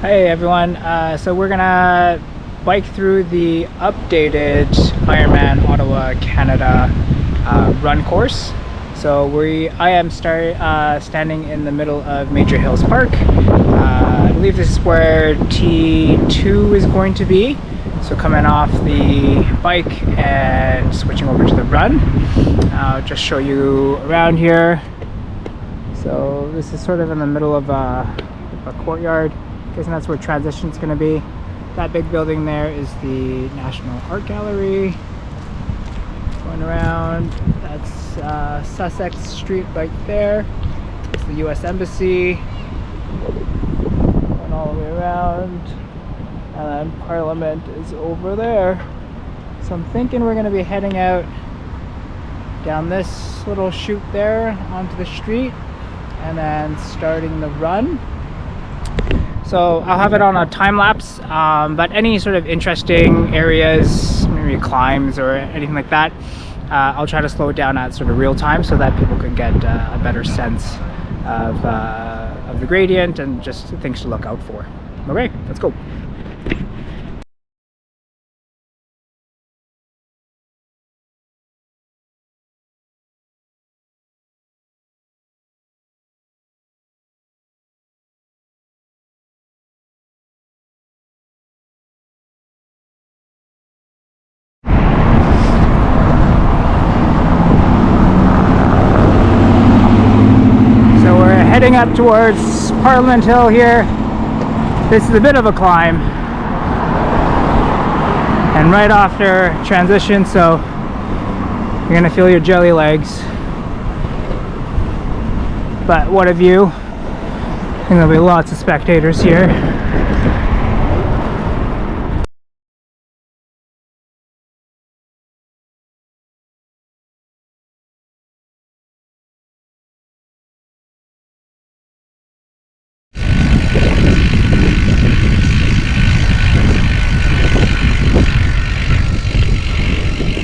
Hey everyone, so we're gonna bike through the updated Ironman Ottawa, Canada run course. So I am standing in the middle of Major Hills Park. I believe this is where T2 is going to be. So coming off the bike and switching over to the run. I'll just show you around here. So this is sort of in the middle of a courtyard. And that's where transition is going to be. That big building there is the National Art Gallery. Going around, that's Sussex Street right there. It's the US Embassy. Going all the way around, and then Parliament is over there. So I'm thinking we're going to be heading out down this little chute there onto the street, and then starting the run. So I'll have it on a time lapse, but any sort of interesting areas, maybe climbs or anything like that, I'll try to slow it down at sort of real time so that people can get a better sense of the gradient and just things to look out for. Okay, let's go. Heading up towards Parliament Hill here. This is a bit of a climb and right after transition, so you're gonna feel your jelly legs, but what a view. I think there'll be lots of spectators here.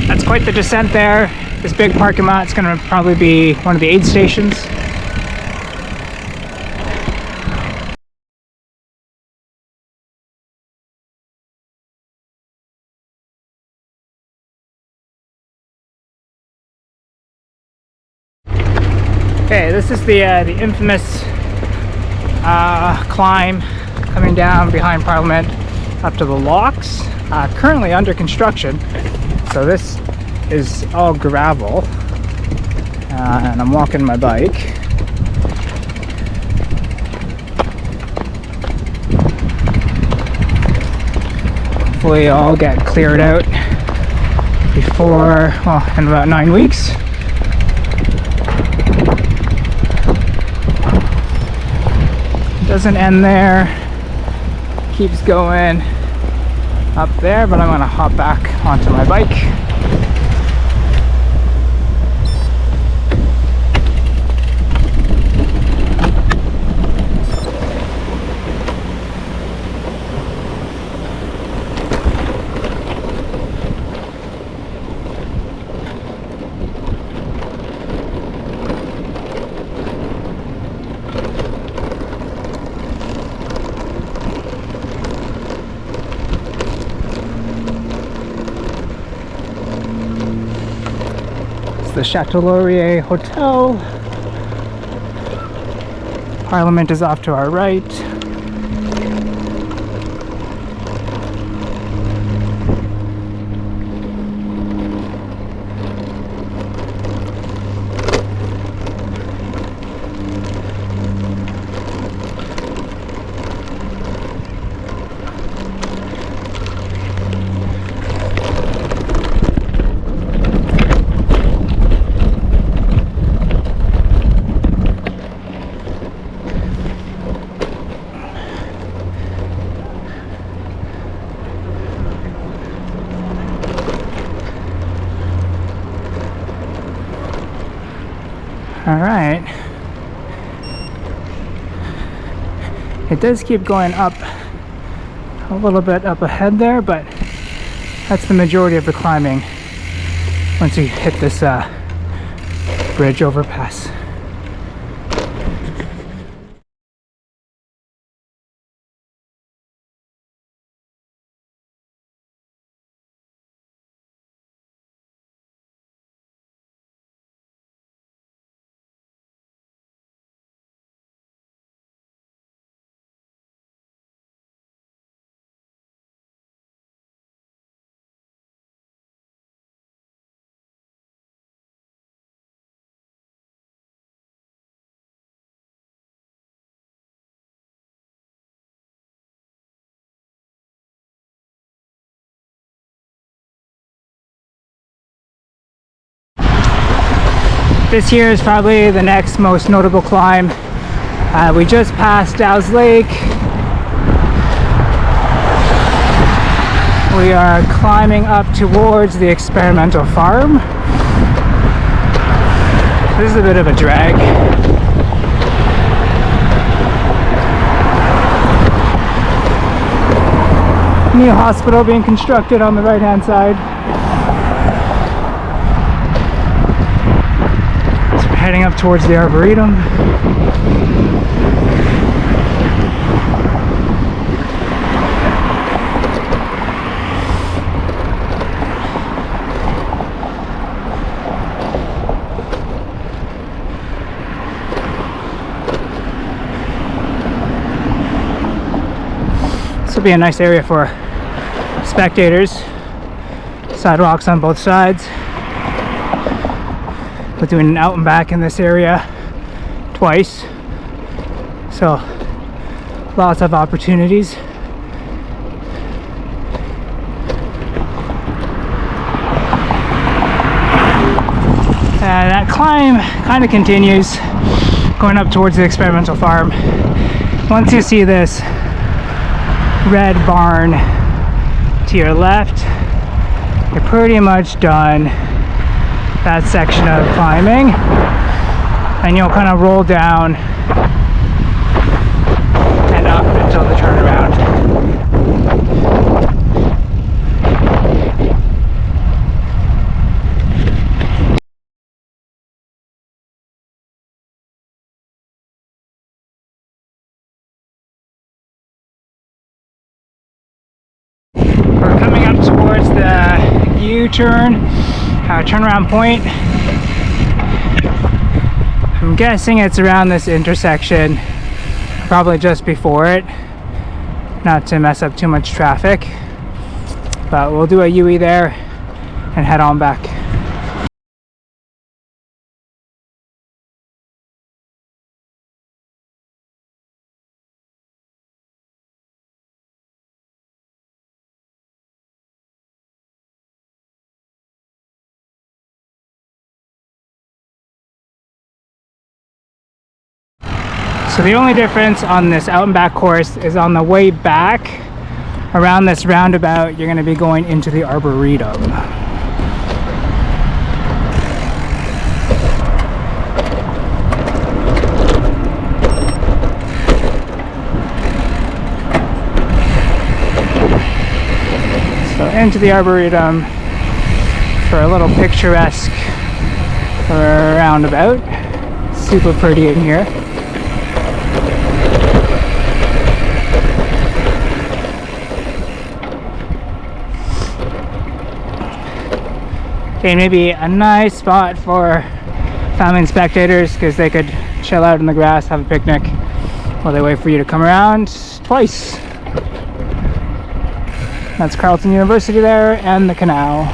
That's quite the descent there. This big parking lot is going to probably be one of the aid stations. Okay, this is the infamous climb coming down behind Parliament up to the locks. Currently under construction. So this is all gravel, and I'm walking my bike. Hopefully I'll get cleared out before, well, in about 9 weeks. Doesn't end there, keeps going up there, but I'm gonna hop back onto my bike. The Chateau Laurier Hotel. Parliament is off to our right. All right. It does keep going up a little bit up ahead there, but that's the majority of the climbing once you hit this bridge overpass. This here is probably the next most notable climb. We just passed Dow's Lake. We are climbing up towards the experimental farm. This is a bit of a drag. New hospital being constructed on the right hand side. So we're heading up towards the Arboretum. This will be a nice area for spectators. Sidewalks on both sides. We're doing an out and back in this area twice, so lots of opportunities. That climb kind of continues going up towards the experimental farm. Once you see this red barn to your left, you're pretty much done that section of climbing, and you'll kind of roll down and up until the turnaround. We're coming up towards the U-turn, turnaround point. I'm guessing it's around this intersection, probably just before it, not to mess up too much traffic, but we'll do a UE there and head on back. So the only difference on this out and back course is on the way back around this roundabout, you're going to be going into the Arboretum. So into the Arboretum for a little picturesque roundabout. Super pretty in here. Okay, maybe a nice spot for family and spectators because they could chill out in the grass, have a picnic while they wait for you to come around twice. That's Carleton University there and the canal.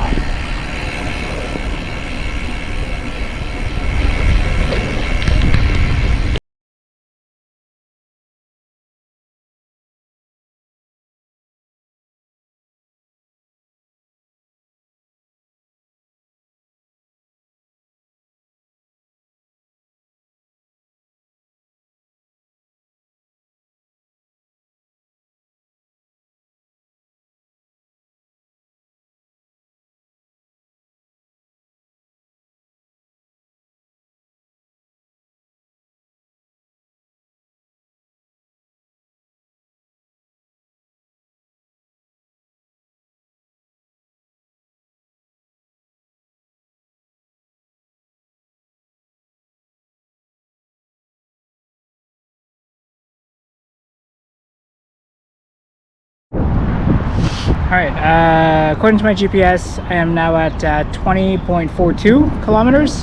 Alright, according to my GPS, I am now at 20.42 kilometers.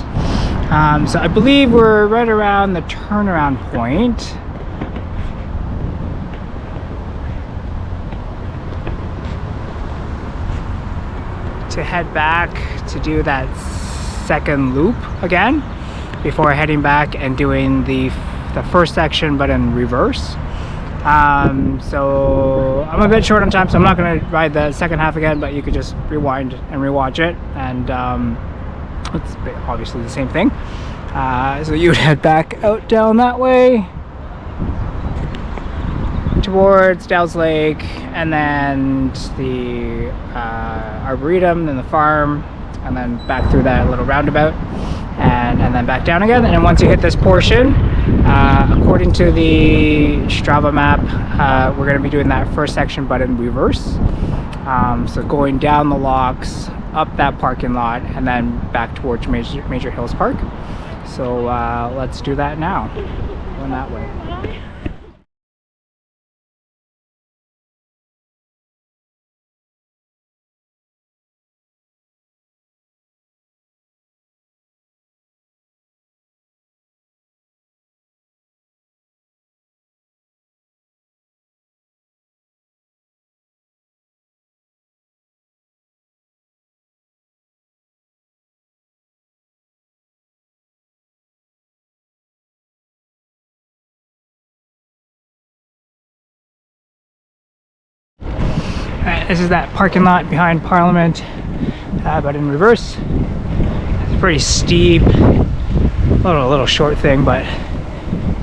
So I believe we're right around the turnaround point. To head back to do that second loop again before heading back and doing the first section but in reverse. So I'm a bit short on time, so I'm not going to ride the second half again, but you could just rewind and rewatch it, and it's obviously the same thing. So you would head back out down that way towards Dow's Lake, and then the Arboretum, then the farm, and then back through that little roundabout, and then back down again. And once you hit this portion, according to the Strava map, we're going to be doing that first section but in reverse. So going down the locks, up that parking lot, and then back towards Major Hills Park. So let's do that now. Going that way. Alright, this is that parking lot behind Parliament, but in reverse. It's pretty steep, a little short thing, but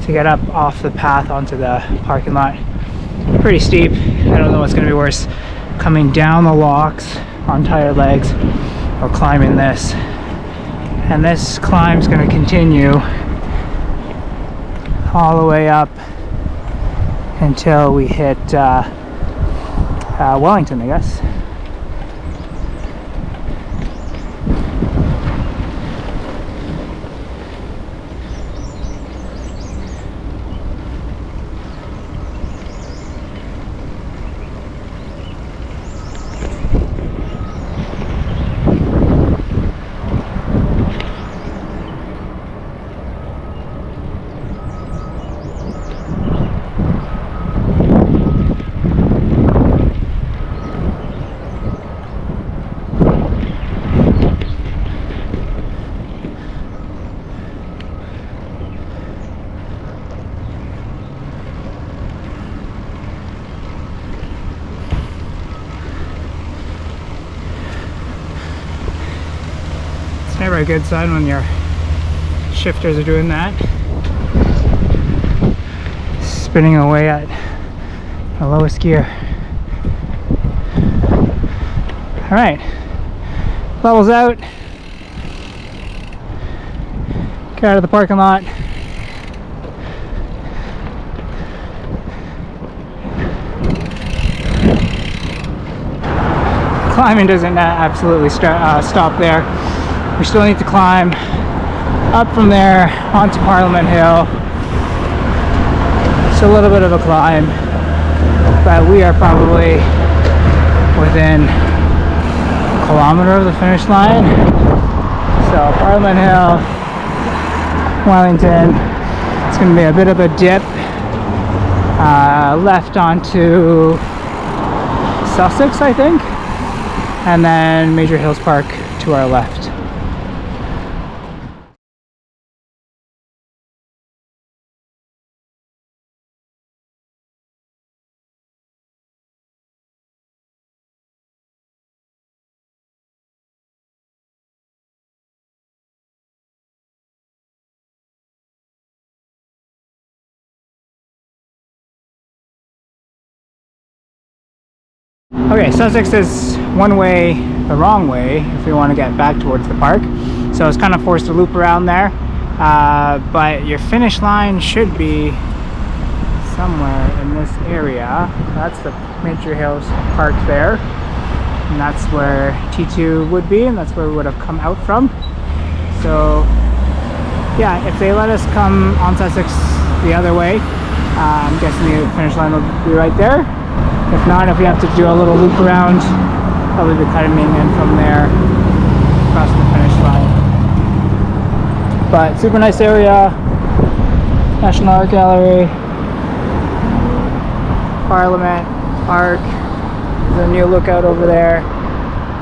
to get up off the path onto the parking lot, pretty steep. I don't know what's going to be worse, coming down the locks on tired legs or climbing this. And this climb's going to continue all the way up until we hit Wellington, I guess. Never a good sign when your shifters are doing that. Spinning away at the lowest gear. Alright, levels out. Get out of the parking lot. Climbing doesn't absolutely stop there. We still need to climb up from there onto Parliament Hill. It's a little bit of a climb, but we are probably within a kilometer of the finish line. So Parliament Hill, Wellington, it's going to be a bit of a dip left onto Sussex, I think, and then Major Hills Park to our left. Okay, Sussex is one way, the wrong way, if we want to get back towards the park. So it's kind of forced to loop around there. But your finish line should be somewhere in this area. That's the Major Hills Park there. And that's where T2 would be, and that's where we would have come out from. So, yeah, if they let us come on Sussex the other way, I'm guessing the finish line will be right there. If not, if we have to do a little loop around, probably be cutting in from there across the finish line. But super nice area, National Art Gallery, Parliament Park. There's a new lookout over there.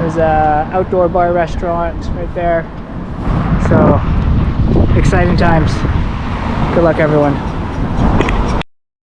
There's a outdoor bar restaurant right there. So exciting times. Good luck, everyone.